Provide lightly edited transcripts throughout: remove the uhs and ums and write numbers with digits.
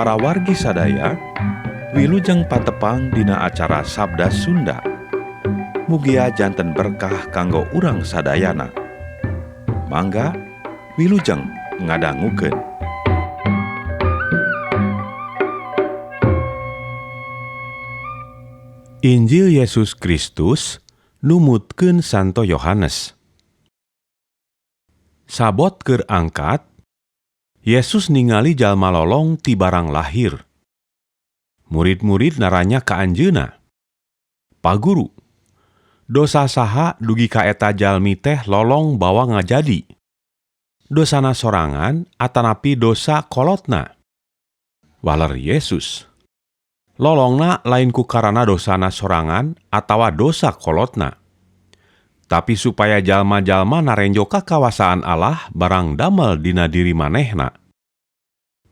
Para wargi sadaya, wilujeng patepang dina acara Sabda Sunda. Mugia janten berkah kanggo urang sadayana. Mangga wilujeng ngadangukeun. Injil Yesus Kristus numutkeun Santo Yohanes. Sabot keur angkat, Yesus ningali jalma lolong ti barang lahir. Murid-murid naranya ka anjeunna, "Pa Guru, dosa saha dugi ka eta jalmi teh lolong bawa ngajadi? Dosana sorangan atanapi dosa kolotna?" Waler Yesus, "Lolongna lain ku karana dosana sorangan atawa dosa kolotna, tapi supaya jalma-jalma narenjo ka kawasaan Allah barang damel dina diri manehna.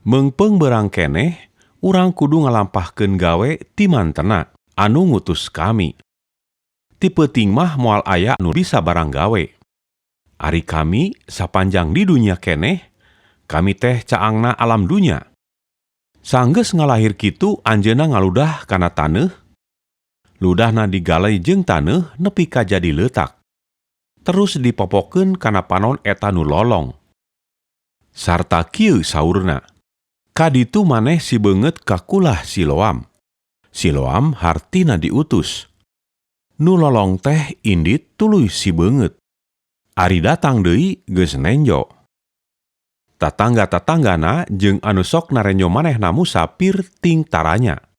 Meungpeung beurang keneh, urang kudu ngalampahkeun gawe ti mantena anu ngutus kami. Ti peuting mah moal aya anu bisa barang gawe. Ari kami sapanjang di dunia keneh, kami teh caangna alam dunya. Sanggeus ngalahir kitu anjeunna ngaludah kana taneuh, ludahna digalai jeung taneuh nepi ka jadi leutak. Terus dipopokeun kana panon eta nu lolong. Sarta kieu saurna, kaditu maneh si beungeut ka kulah Siloam. Siloam hartina diutus. Nu lolong teh indit tuluy si beungeut. Ari datang deui geus nenjo. Tatangga-tatanggana jeung anu sok narenjo manehna musapir ting taranya.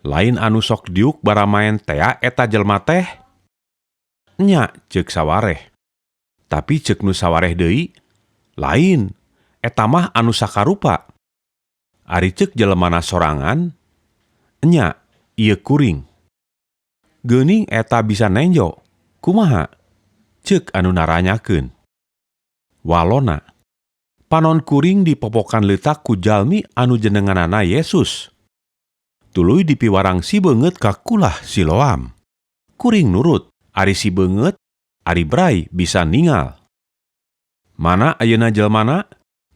Lain anu sok diuk baramaen tea eta jelma teh? Nya, ceuk sawareh. Tapi ceuk nu sawareh deui, lain, eta mah anu sakarupa. Ari ceuk jelemana sorangan, nya, ieu kuring. Geuning eta bisa nenjo, kumaha? Ceuk anu naranyakeun. Walona, panon kuring dipopokan leutak ku jalmi anu jenenganana Yesus. Tuluy dipiwarang si beungeut ka kulah Siloam. Kuring nurut. Ari si beungeut, ari brai bisa ningal. Mana ayeuna jelmana?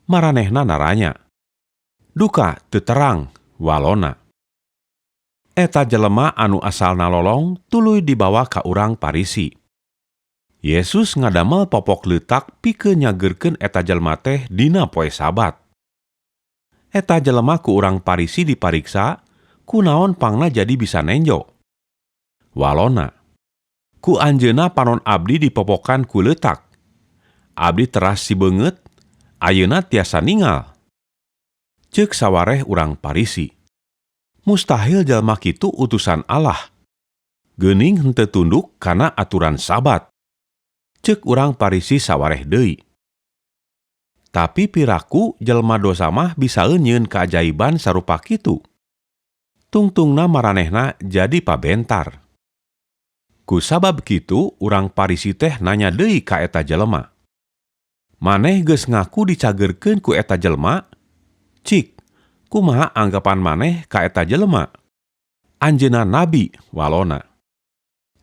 Maranehna naranya. Duka teu terang, walona. Eta jelema anu asalna lolong tuluy dibawa ka urang Parisi. Yesus ngadamel popok leutak pikeun nyageurkeun eta jelema teh dina poe Sabat. Eta jelema ku urang Parisi dipariksa, kunaon pangna jadi bisa nenjo? Walona. Ku anjeunna panon abdi dipopokan ku leutak. Abdi teras si beungeut, ayeuna tiasa ningal. Ceuk sawareh urang Parisi. Mustahil jalma kitu utusan Allah. Geuning henteu tunduk kana aturan Sabat. Ceuk urang Parisi sawareh deui. Tapi piraku jelma dosa mah bisaeun nyieun kaajaiban sarupa kitu. Tungtungna maranehna jadi pabentar. Ku sabab kitu urang Parisi teh nanya deui ka eta jelema. Maneh geus ngaku dicageurkeun ku eta jelema? Cik, kumaha anggapan maneh ka eta jelema? Anjeunna nabi, walona.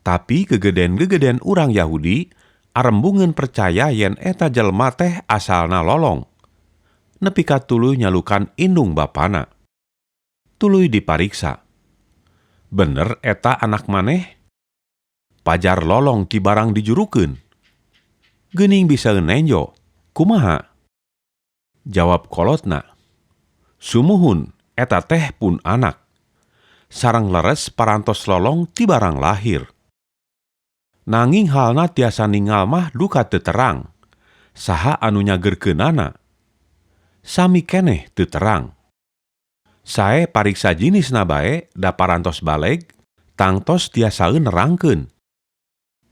Tapi gegeden-gegeden urang Yahudi arembungeun percaya yen eta jelema teh asalna lolong. Nepi ka tuluy nyalukan indung bapana. Tuluy dipariksa. Bener eta anak maneh? Pajar lolong ti barang dijurukeun. Geuning bisaeun nenjo, kumaha? Jawab kolotna, sumuhun eta teh pun anak. Sareng leres parantos lolong ti barang lahir. Nanging halna tiasa ningal mah duka teu terang. Saha anu nyageurkeunana? Sami keneh teu terang. Sae pariksa jinisna bae da parantos baleg, tangtos tiasaeun nerangkeun.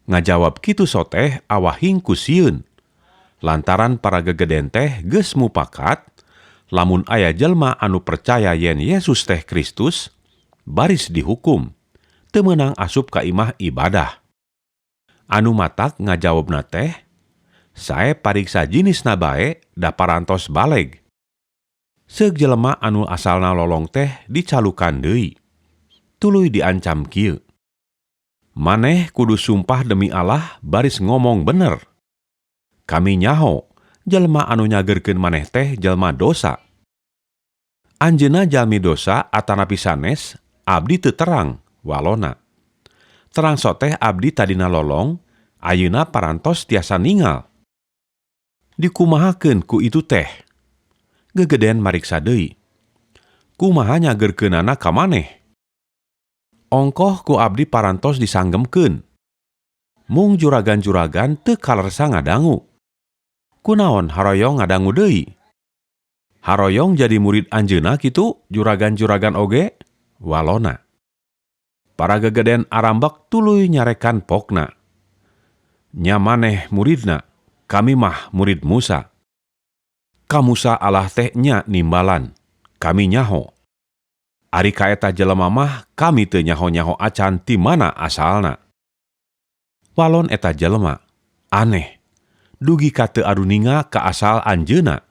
Ngajawab kitu soteh awahing ku sieun. Lantaran para gegeden teh geus mupakat, lamun aya jelma anu percaya yen Yesus teh Kristus, baris dihukum, teu meunang asup ka imah ibadah. Anu matak ngajawabna teh, sae pariksa jinisna bae da parantos baleg. Seug jelema anu asalna lolong teh dicalukan deui. Tuluy diancam kieu. Maneh kudu sumpah demi Allah baris ngomong bener. Kami nyaho, jelema anu nyageurkeun maneh teh jelma dosa. Anjeunna jalmi dosa atanapi sanes, abdi teu terang, walona. Terang soteh abdi tadina lolong, ayeuna parantos tiasa ningal. Dikumahakeun ku itu teh. Gegeden mariksa deui. Kumaha nyageurkeunana ka maneh? Ongkoh ku abdi parantos disanggемkeun. Mung juragan-juragan teu kalersa ngadangu. Kunaon haroyong ngadangu deui? Haroyong jadi murid anjeunna kitu juragan-juragan oge? Walona. Para gegeden arambak tuluy nyarekan pokna. Nya maneh muridna, kami mah murid Musa. Ka Musa Allah teh nya nimbalan, kami nyaho. Ari kaeta jelema mah kami teu nyaho-nyaho acan ti mana asalna. Walon eta jelema, aneh. Dugi ka teu aduninga ka asal anjeunna.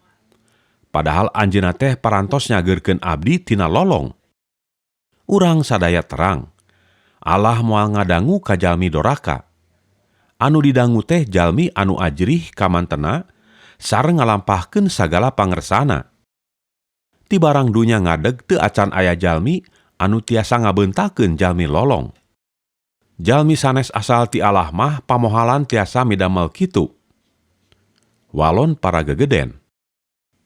Padahal anjeunna teh parantos nyageurkeun abdi tina lolong. Urang sadaya terang, Allah moal ngadangu ka jalmi doraka. Anu didangu teh jalmi anu ajrih ka mantena sareng ngalampahkeun sagala pangersana. Ti barang dunya ngadeg teu acan aya jalmi anu tiasa ngabeuntakeun jalmi lolong. Jalmi sanes asal ti Allah mah pamohalan tiasa midamel kitu. Walon para gegeden.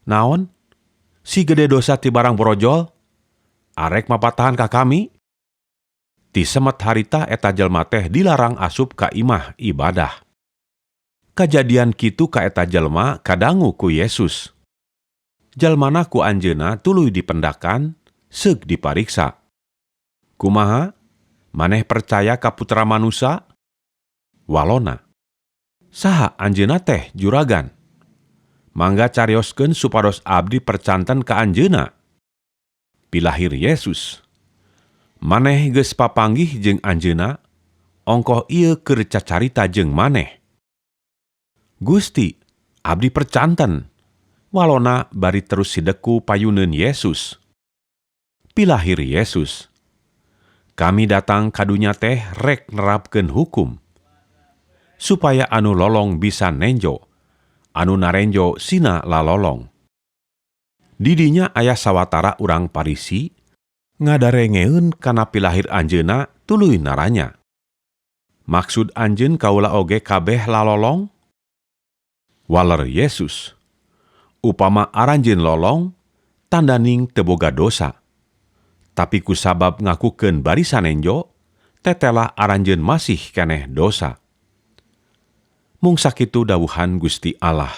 Naon? Si gede dosa ti barang borojol? Arek mapatahan ka kami? Ti semet harita eta jelma teh dilarang asup ka imah ibadah. Kajadian kitu ka eta jelma kadangu ku Yesus. Jalmana ku anjeunna tuluy dipendakan, seug dipariksa. Kumaha? Maneh percaya ka Putra Manusa? Walona. Saha anjeunna teh juragan? Mangga carioskeun supados abdi percanten ka anjeunna. Pilahir Yesus. Maneh geus papanggih jeung anjeunna, ongkoh ieu keur cacarita jeung maneh. Gusti, abdi percanten. Walona bari terus sideku payuneun Yesus. Pilahir Yesus. Kami datang kadunya teh rek nerapkeun hukum. Supaya anu lolong bisa nenjo, anu narenjo sina lalolong. Didinya aya sawatara urang Parisi, ngadarengeun kana pilahir anjeunna tuluy naranya. Maksud anjeun kaula oge kabeh lalolong? Waler Yesus. Upama aranjeun lolong, tandaning teu boga dosa. Tapi kusabab ngakukeun bari sanenjo, tetelah aranjeun masih keneh dosa. Mung sakitu dawuhan Gusti Allah.